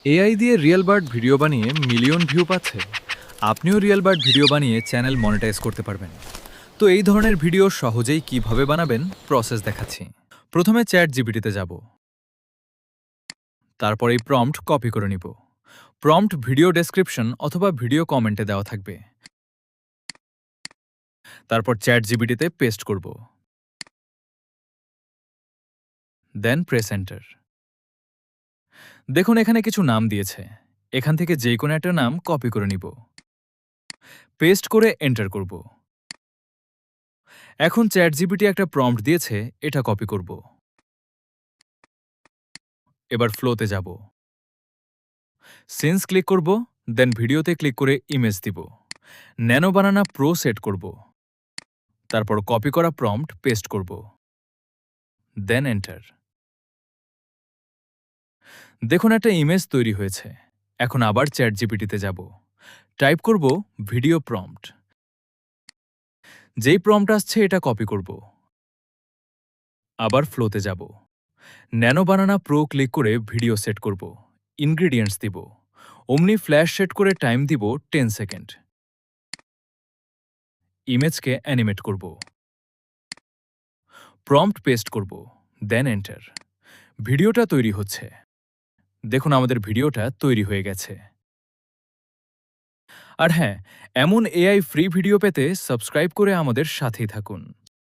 AI দিয়ে real bird video বানিয়ে million view পাচ্ছে। আপনিও রিয়েল বার্ড ভিডিও বানিয়ে চ্যানেল মনিটাইজ করতে পারবেন। তো এই ধরনের ভিডিও সহজেই কিভাবে বানাবেন প্রসেস দেখাচ্ছি। প্রথমে চ্যাট জিপিটিতে যাব, তারপর এই প্রম্পট কপি করে নিব। প্রম্পট ভিডিও ডেসক্রিপশন অথবা ভিডিও কমেন্টে দেওয়া থাকবে। তারপর চ্যাট জিপিটিতে পেস্ট করব, দেন প্রেস এন্টার। দেখুন এখানে কিছু নাম দিয়েছে, এখান থেকে যে কোনো একটা নাম কপি করে নিব, পেস্ট করে এন্টার করব। এখন চ্যাট জিপিটি একটা প্রম্পট দিয়েছে, এটা কপি করব। এবার ফ্লোতে যাব, সিন্স ক্লিক করব, দেন ভিডিওতে ক্লিক করে ইমেজ দিব। ন্যানো বানানা প্রো সেট করব, তারপর কপি করা প্রম্পট পেস্ট করব, দেন এন্টার। দেখুন একটা ইমেজ তৈরি হয়েছে। এখন আবার চ্যাট জিপিটিতে যাব, টাইপ করব ভিডিও প্রম্পট। যেই প্রম্পট আসছে এটা কপি করব, আবার ফ্লোতে যাব, ন্যানো বানানা প্রো ক্লিক করে ভিডিও সেট করব, ইনগ্রিডিয়েন্টস দিব, অমনি ফ্ল্যাশ সেট করে টাইম দিব 10 সেকেন্ড। ইমেজকে অ্যানিমেট করব, প্রম্পট পেস্ট করব, দেন এন্টার। ভিডিওটা তৈরি হচ্ছে। দেখুন আমাদের ভিডিওটা তৈরি হয়ে গেছে। আর হ্যাঁ, এমন এআই ফ্রি ভিডিও পেতে সাবস্ক্রাইব করে আমাদের সাথেই থাকুন।